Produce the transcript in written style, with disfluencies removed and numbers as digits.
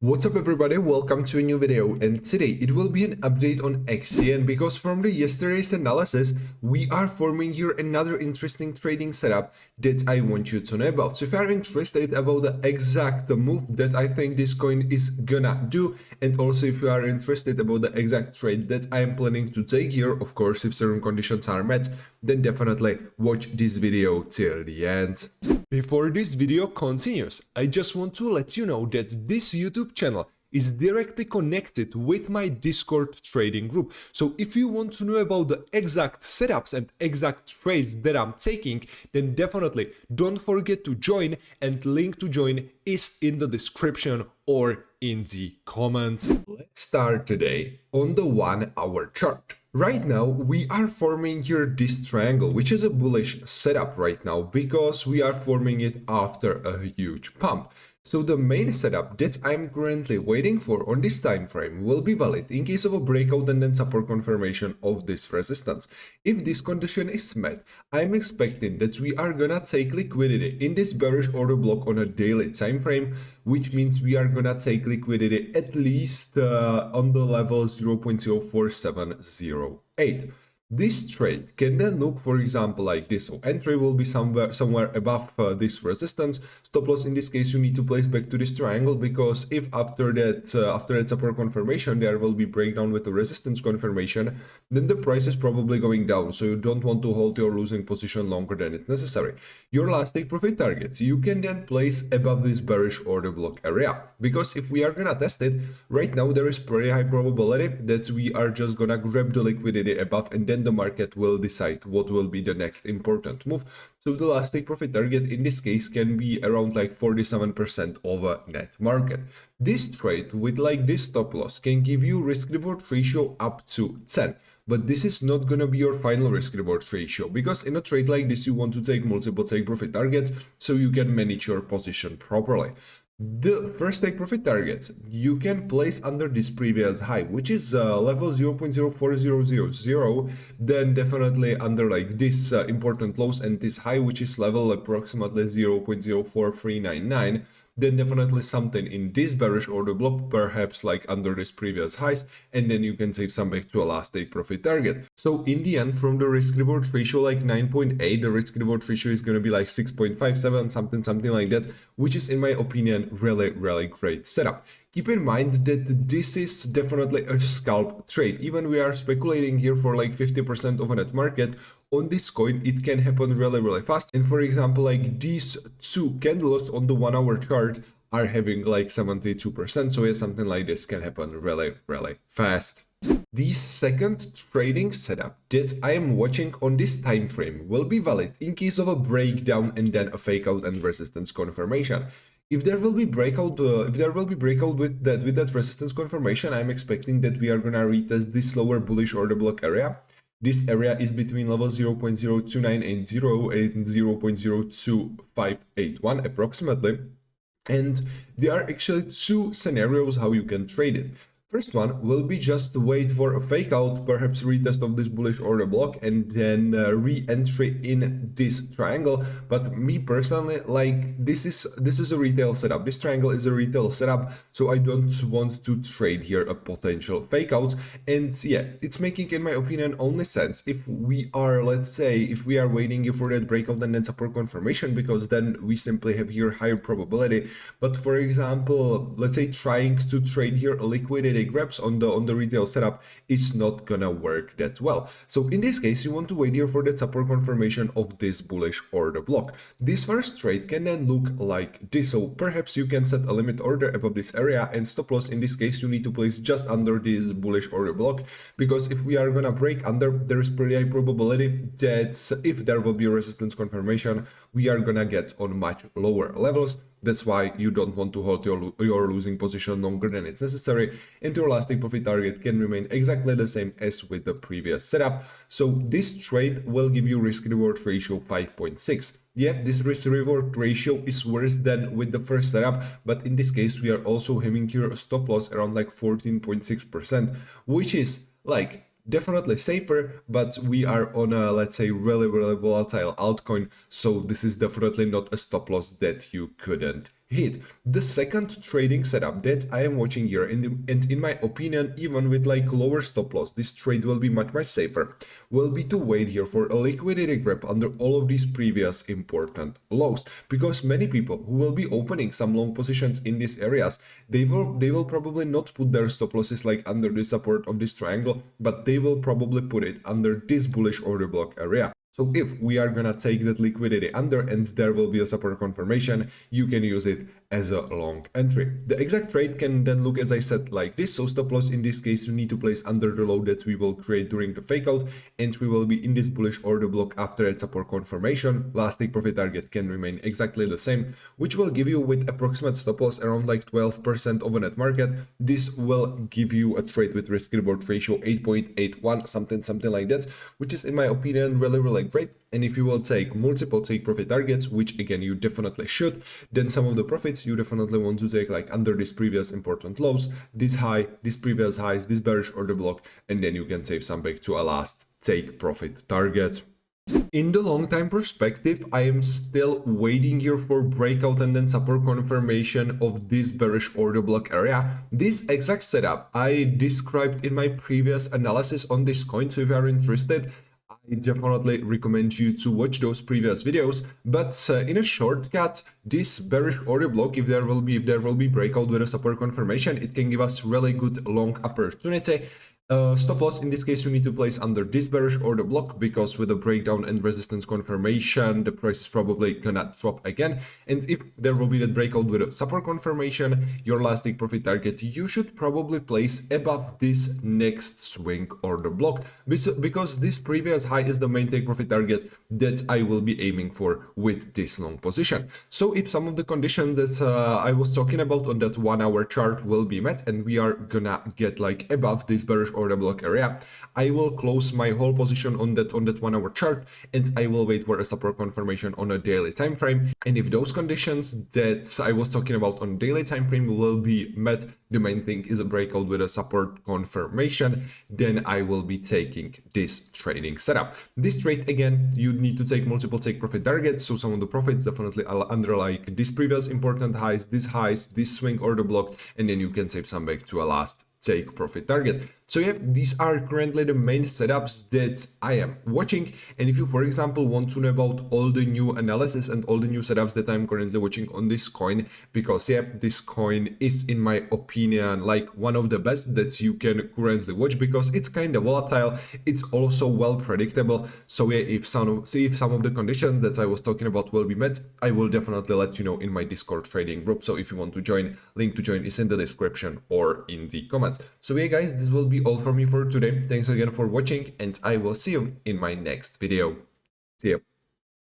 What's up everybody, welcome to a new video, and today it will be an update on XCN because from the yesterday's analysis we are forming here another interesting trading setup that I want you to know about. So if you are interested about the exact move that I think this coin is gonna do, and also if you are interested about the exact trade that I am planning to take here, of course if certain conditions are met, then definitely watch this video till the end. Before this video continues, I just want to let you know that this YouTube channel is directly connected with my Discord trading group. So if you want to know about the exact setups and exact trades that I'm taking, then definitely don't forget to join, and link to join is in the description or in the comments. Let's start today on the 1 hour chart. Right now we are forming here this triangle, which is a bullish setup right now because we are forming it after a huge pump. So the main setup that I'm currently waiting for on this time frame will be valid in case of a breakout and then support confirmation of this resistance. If this condition is met, I'm expecting that we are gonna take liquidity in this bearish order block on a daily time frame, which means we are gonna take liquidity at least on the level 0.04708. This trade can then look, for example, like this. So entry will be somewhere above this resistance. Stop loss in this case you need to place back to this triangle, because if after that support confirmation there will be breakdown with the resistance confirmation, then the price is probably going down. So you don't want to hold your losing position longer than it's necessary. Your last take profit targets you can then place above this bearish order block area, because if we are gonna test it right now, there is pretty high probability that we are just gonna grab the liquidity above, and then the market will decide what will be the next important move. So the last take profit target in this case can be around like 47% of a net market. This trade with like this stop loss can give you risk reward ratio up to 10. But this is not gonna be your final risk reward ratio, because in a trade like this you want to take multiple take profit targets so you can manage your position properly. The first take profit target you can place under this previous high, which is level 0.04000, then definitely under like this important lows and this high, which is level approximately 0.04399, then definitely something in this bearish order block, perhaps like under this previous highs, and then you can save some back to a last take profit target. So in the end, from the risk reward ratio like 9.8, the risk reward ratio is going to be like 6.57, something like that, which is in my opinion really great setup. Keep in mind that this is definitely a scalp trade. Even we are speculating here for like 50% of a net market on this coin, it can happen really fast. And for example, like these two candles on the 1 hour chart are having like 72%. So yeah, something like this can happen really fast. The second trading setup that I am watching on this time frame will be valid in case of a breakdown and then a fake out and resistance confirmation. If there will be breakout, with that resistance confirmation, I'm expecting that we are gonna retest this lower bullish order block area. This area is between level 0.02980 and 0.02581 approximately. And there are actually two scenarios how you can trade it. First one will be just to wait for a fake out, perhaps retest of this bullish order block, and then re-entry in this triangle. But me personally, like this is a retail setup. This triangle is a retail setup, so I don't want to trade here a potential fake out. And yeah, it's making, in my opinion, only sense if we are, let's say, if we are waiting for that breakout and then support confirmation, because then we simply have here higher probability. But for example, let's say trying to trade here a liquidity grabs on the retail setup, it's not gonna work that well. So in this case you want to wait here for that support confirmation of this bullish order block. This first trade can then look like this. So perhaps you can set a limit order above this area, and stop loss in this case you need to place just under this bullish order block, because if we are gonna break under, there is pretty high probability that if there will be a resistance confirmation, we are gonna get on much lower levels. That's why you don't want to hold your losing position longer than it's necessary, and your last take profit target can remain exactly the same as with the previous setup. So this trade will give you risk reward ratio 5.6. Yeah, this risk reward ratio is worse than with the first setup, but in this case we are also having here a stop loss around like 14.6%, which is like definitely safer, but we are on a, let's say, really volatile altcoin, so this is definitely not a stop loss that you couldn't hit. The second trading setup that I am watching here, and in my opinion, even with like lower stop loss, this trade will be much safer, will be to wait here for a liquidity grab under all of these previous important lows, because many people who will be opening some long positions in these areas, they will probably not put their stop losses like under the support of this triangle, but they will probably put it under this bullish order block area. So if we are gonna take that liquidity under and there will be a support confirmation, you can use it as a long entry. The exact trade can then look, as I said, like this. So stop loss in this case you need to place under the low that we will create during the fake out, and we will be in this bullish order block after a support confirmation. Last take profit target can remain exactly the same, which will give you with approximate stop loss around like 12% of a net market. This will give you a trade with risk reward ratio 8.81, something like that, which is in my opinion really great. And if you will take multiple take profit targets, which again you definitely should, then some of the profits you definitely want to take like under this previous important lows, this high, this previous highs, this bearish order block, and then you can save some back to a last take profit target. In the long time perspective, I am still waiting here for breakout and then support confirmation of this bearish order block area. This exact setup I described in my previous analysis on this coin, so if you are interested, I definitely recommend you to watch those previous videos. But in a shortcut, this bearish order block, if there will be breakout with a support confirmation, it can give us really good long opportunity. Stop loss in this case you need to place under this bearish order block, because with a breakdown and resistance confirmation the price is probably gonna drop again, and if there will be that breakout with a support confirmation, your last take profit target you should probably place above this next swing order block, because this previous high is the main take profit target that I will be aiming for with this long position. So if some of the conditions that I was talking about on that 1 hour chart will be met and we are gonna get like above this bearish order block area, I will close my whole position on that 1 hour chart, and I will wait for a support confirmation on a daily time frame. And if those conditions that I was talking about on daily time frame will be met, the main thing is a breakout with a support confirmation, then I will be taking this trading setup. This trade, again, you need to take multiple take profit targets, so some of the profits definitely under like these previous important highs, this swing order block, and then you can save some back to a last take profit target. So yeah, these are currently the main setups that I am watching. And if you, for example, want to know about all the new analysis and all the new setups that I'm currently watching on this coin, because yeah, this coin is in my opinion like one of the best that you can currently watch, because it's kind of volatile, it's also well predictable. So yeah, if some of the conditions that I was talking about will be met, I will definitely let you know in my Discord trading group. So if you want to join, link to join is in the description or in the comments. So yeah guys, this will be all from me for today. Thanks again for watching, and I will see you in my next video. See ya.